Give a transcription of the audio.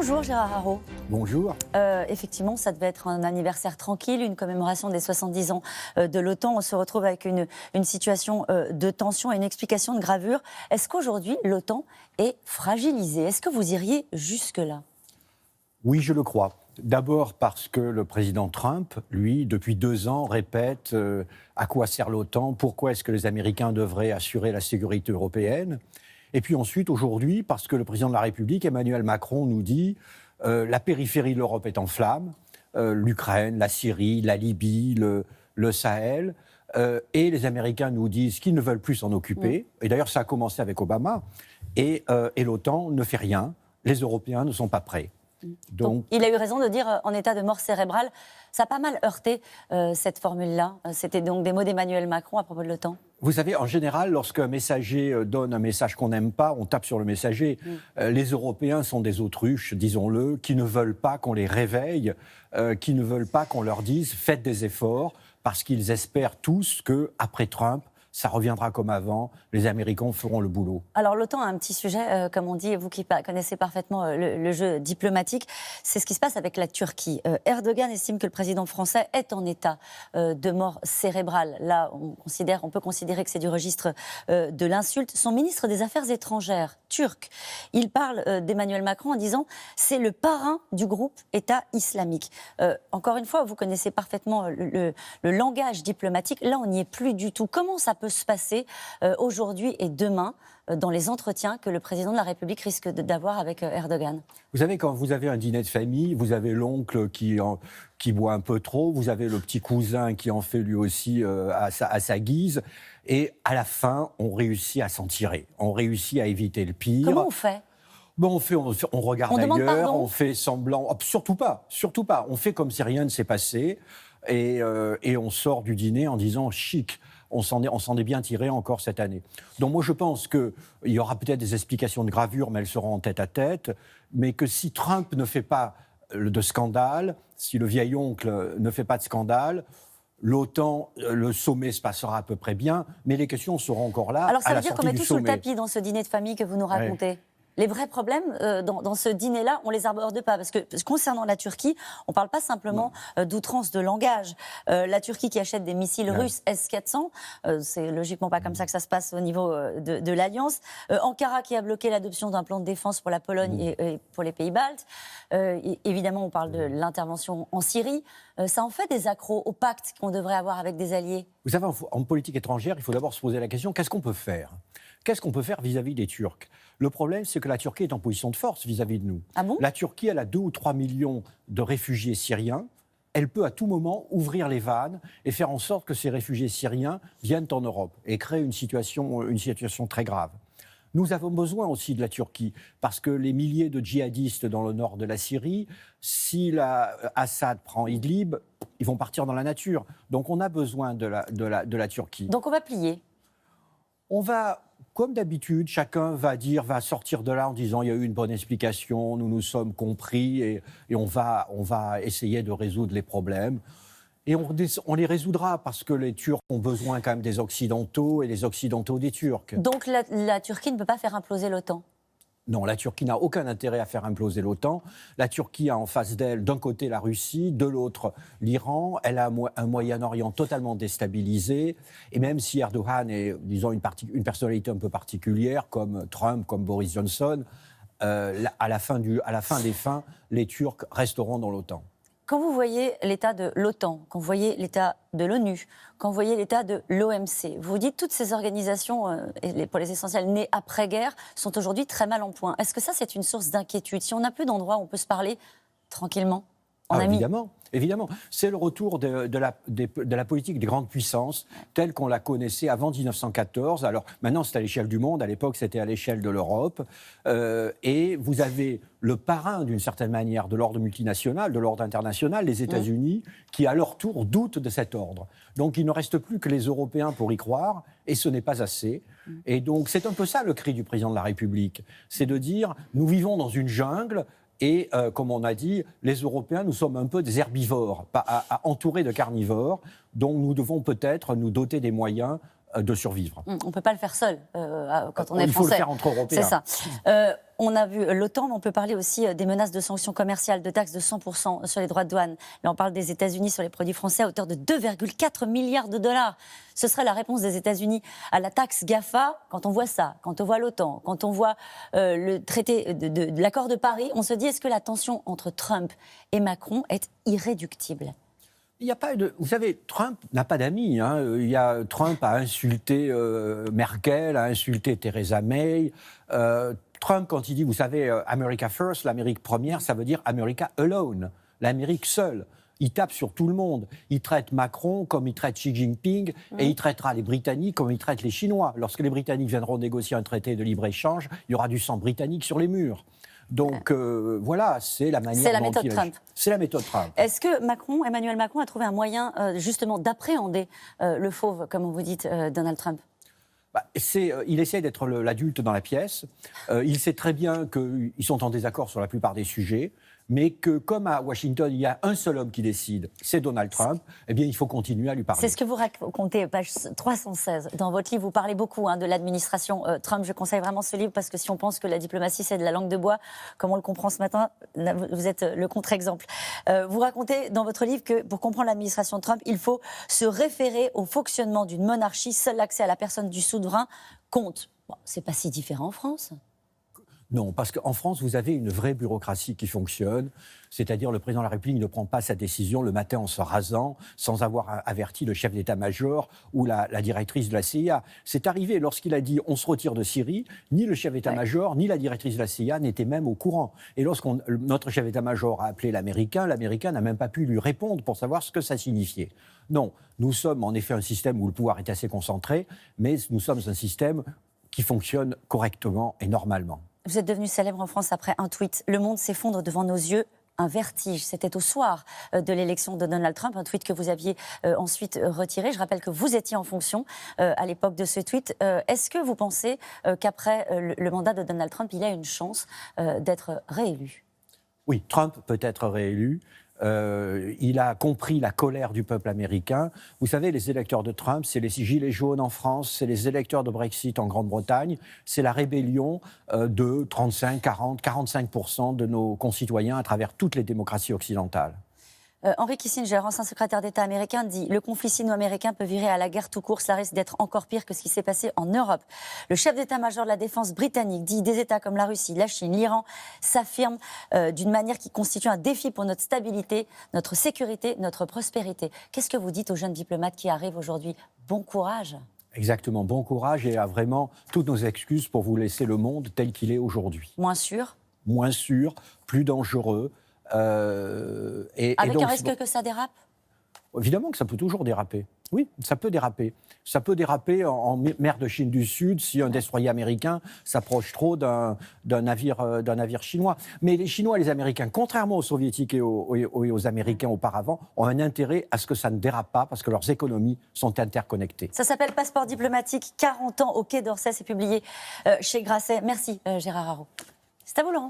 Bonjour Gérard Haraud. Bonjour. Effectivement, ça devait être un anniversaire tranquille, une commémoration des 70 ans de l'OTAN. On se retrouve avec une situation de tension et une explication de gravure. Est-ce qu'aujourd'hui, l'OTAN est fragilisée? Est-ce que vous iriez jusque-là? Oui, je le crois. D'abord parce que le président Trump, lui, depuis 2 ans, répète à quoi sert l'OTAN, pourquoi est-ce que les Américains devraient assurer la sécurité européenne. Et puis ensuite, aujourd'hui, parce que le président de la République, Emmanuel Macron, nous dit la périphérie de l'Europe est en flammes, l'Ukraine, la Syrie, la Libye, le Sahel, et les Américains nous disent qu'ils ne veulent plus s'en occuper. Et d'ailleurs, ça a commencé avec Obama, et l'OTAN ne fait rien, les Européens ne sont pas prêts. Donc, il a eu raison de dire en état de mort cérébrale. Ça a pas mal heurté cette formule-là. C'était donc des mots d'Emmanuel Macron à propos de l'OTAN. Vous savez, en général, lorsqu'un messager donne un message qu'on n'aime pas, on tape sur le messager. Les Européens sont des autruches, disons-le, qui ne veulent pas qu'on les réveille, qui ne veulent pas qu'on leur dise « faites des efforts », parce qu'ils espèrent tous qu'après Trump, ça reviendra comme avant, les Américains feront le boulot. Alors l'OTAN a un petit sujet, comme on dit, vous qui connaissez parfainement le jeu diplomatique, c'est ce qui se passe avec la Turquie. Erdogan estime que le président français est en état de mort cérébrale. Là, on peut considérer que c'est du registre de l'insulte. Son ministre des Affaires étrangères, turc, il parle d'Emmanuel Macron en disant « c'est le parrain du groupe État islamique ». Encore une fois, vous connaissez parfaitement le langage diplomatique. Là, on n'y est plus du tout. Comment ça peut se passer aujourd'hui et demain dans les entretiens que le président de la République risque d'avoir avec Erdogan? Vous savez, quand vous avez un dîner de famille, vous avez l'oncle qui boit un peu trop, vous avez le petit cousin qui en fait lui aussi à sa guise, et à la fin, on réussit à s'en tirer. On réussit à éviter le pire. Comment on fait? Bon, on regarde ailleurs, on fait semblant... Oh, surtout pas. On fait comme si rien ne s'est passé, et on sort du dîner en disant « chic ». On s'en est bien tiré encore cette année. Donc moi, je pense qu'il y aura peut-être des explications de gravure, mais elles seront en tête-à-tête, mais que si Trump ne fait pas de scandale, si le vieil oncle ne fait pas de scandale, l'OTAN, le sommet se passera à peu près bien, mais les questions seront encore là. Alors ça veut dire qu'on met tout sous le sommet. tapis dans ce dîner de famille que vous nous racontez. Ouais. Les vrais problèmes dans ce dîner-là, on ne les aborde pas. Parce que concernant la Turquie, on ne parle pas simplement d'outrance de langage. La Turquie qui achète des missiles russes S-400, c'est logiquement pas comme ça que ça se passe au niveau de l'Alliance. Ankara qui a bloqué l'adoption d'un plan de défense pour la Pologne et pour les pays baltes. Évidemment, on parle de l'intervention en Syrie. Ça en fait des accros au pacte qu'on devrait avoir avec des alliés. Vous savez, en politique étrangère, il faut d'abord se poser la question, qu'est-ce qu'on peut faire ? Qu'est-ce qu'on peut faire vis-à-vis des Turcs ? Le problème, c'est que la Turquie est en position de force vis-à-vis de nous. Ah bon ? La Turquie, elle a 2 ou 3 millions de réfugiés syriens. Elle peut à tout moment ouvrir les vannes et faire en sorte que ces réfugiés syriens viennent en Europe et créer une situation très grave. Nous avons besoin aussi de la Turquie, parce que les milliers de djihadistes dans le nord de la Syrie, si Assad prend Idlib, ils vont partir dans la nature. Donc on a besoin de la Turquie. Donc on va plier ? On va, comme d'habitude, chacun va sortir de là en disant « il y a eu une bonne explication, nous nous sommes compris et on va essayer de résoudre les problèmes ». Et on les résoudra parce que les Turcs ont besoin quand même des Occidentaux et les Occidentaux des Turcs. Donc la Turquie ne peut pas faire imploser l'OTAN ? Non, la Turquie n'a aucun intérêt à faire imploser l'OTAN. La Turquie a en face d'elle, d'un côté, la Russie, de l'autre, l'Iran. Elle a un Moyen-Orient totalement déstabilisé. Et même si Erdogan est, disons, une personnalité un peu particulière, comme Trump, comme Boris Johnson, à la fin des fins, les Turcs resteront dans l'OTAN. Quand vous voyez l'état de l'OTAN, quand vous voyez l'état de l'ONU, quand vous voyez l'état de l'OMC, vous vous dites toutes ces organisations, pour les essentiels nées après-guerre, sont aujourd'hui très mal en point. Est-ce que ça, c'est une source d'inquiétude? Si on n'a plus d'endroit où on peut se parler tranquillement, en amis? Évidemment. C'est le retour de la politique des grandes puissances telle qu'on la connaissait avant 1914. Alors maintenant, c'est à l'échelle du monde. À l'époque, c'était à l'échelle de l'Europe. Et vous avez le parrain, d'une certaine manière, de l'ordre multinational, de l'ordre international, les États-Unis, qui, à leur tour, doutent de cet ordre. Donc, il ne reste plus que les Européens pour y croire, et ce n'est pas assez. Et donc, c'est un peu ça le cri du président de la République. C'est de dire, nous vivons dans une jungle. Et comme on a dit, les Européens, nous sommes un peu des herbivores, entourés de carnivores, donc nous devons peut-être nous doter des moyens de survivre. On ne peut pas le faire seul quand on est français. Il faut le faire entre Européens. C'est ça. On a vu l'OTAN, mais on peut parler aussi des menaces de sanctions commerciales, de taxes de 100% sur les droits de douane. Là, on parle des États-Unis sur les produits français à hauteur de 2,4 milliards de dollars. Ce serait la réponse des États-Unis à la taxe GAFA. Quand on voit ça, quand on voit l'OTAN, quand on voit le traité de l'accord de Paris, on se dit, est-ce que la tension entre Trump et Macron est irréductible ? Il n'y a pas de... Vous savez, Trump n'a pas d'amis. Trump a insulté Merkel, a insulté Theresa May. Trump, quand il dit, vous savez, America First, l'Amérique première, ça veut dire America Alone, l'Amérique seule. Il tape sur tout le monde. Il traite Macron comme il traite Xi Jinping et il traitera les Britanniques comme il traite les Chinois. Lorsque les Britanniques viendront négocier un traité de libre-échange, il y aura du sang britannique sur les murs. Donc voilà, c'est la manière. C'est la méthode Trump. C'est la méthode Trump. Est-ce que Emmanuel Macron a trouvé un moyen justement d'appréhender le fauve, comme vous dites, Donald Trump ? Il essaie d'être l'adulte dans la pièce. Il sait très bien qu'ils sont en désaccord sur la plupart des sujets, mais que comme à Washington, il y a un seul homme qui décide, c'est Donald Trump, eh bien il faut continuer à lui parler. C'est ce que vous racontez, page 316. Dans votre livre, vous parlez beaucoup de l'administration Trump. Je conseille vraiment ce livre parce que si on pense que la diplomatie, c'est de la langue de bois, comme on le comprend ce matin, là, vous êtes le contre-exemple. Vous racontez dans votre livre que pour comprendre l'administration Trump, il faut se référer au fonctionnement d'une monarchie. Seul l'accès à la personne du souverain compte. Bon, c'est pas si différent en France. Non, parce qu'en France, vous avez une vraie bureaucratie qui fonctionne, c'est-à-dire le président de la République ne prend pas sa décision le matin en se rasant, sans avoir averti le chef d'état-major ou la directrice de la CIA. C'est arrivé lorsqu'il a dit « on se retire de Syrie », ni le chef d'état-major, ni la directrice de la CIA n'étaient même au courant. Et lorsque notre chef d'état-major a appelé l'Américain n'a même pas pu lui répondre pour savoir ce que ça signifiait. Non, nous sommes en effet un système où le pouvoir est assez concentré, mais nous sommes un système qui fonctionne correctement et normalement. Vous êtes devenu célèbre en France après un tweet. Le monde s'effondre devant nos yeux. Un vertige. C'était au soir de l'élection de Donald Trump, un tweet que vous aviez ensuite retiré. Je rappelle que vous étiez en fonction à l'époque de ce tweet. Est-ce que vous pensez qu'après le mandat de Donald Trump, il a une chance d'être réélu ? Oui, Trump peut être réélu. Il a compris la colère du peuple américain. Vous savez, les électeurs de Trump, c'est les gilets jaunes en France, c'est les électeurs de Brexit en Grande-Bretagne, c'est la rébellion de 35, 40, 45% de nos concitoyens à travers toutes les démocraties occidentales. Henry Kissinger, ancien secrétaire d'État américain, dit « Le conflit sino-américain peut virer à la guerre tout court, cela risque d'être encore pire que ce qui s'est passé en Europe. » Le chef d'état-major de la défense britannique dit « Des États comme la Russie, la Chine, l'Iran s'affirment d'une manière qui constitue un défi pour notre stabilité, notre sécurité, notre prospérité. » Qu'est-ce que vous dites aux jeunes diplomates qui arrivent aujourd'hui ? Bon courage. Exactement, bon courage et à vraiment toutes nos excuses pour vous laisser le monde tel qu'il est aujourd'hui. Moins sûr ? Moins sûr, plus dangereux. Avec un risque que ça dérape ? Évidemment que ça peut toujours déraper. Oui, ça peut déraper. Ça peut déraper en mer de Chine du Sud si un destroyer américain s'approche trop d'un navire chinois. Mais les Chinois et les Américains, contrairement aux Soviétiques et aux Américains auparavant, ont un intérêt à ce que ça ne dérape pas parce que leurs économies sont interconnectées. Ça s'appelle Passeport diplomatique, 40 ans au Quai d'Orsay, c'est publié chez Grasset. Merci Gérard Haraud. C'est à vous Laurent.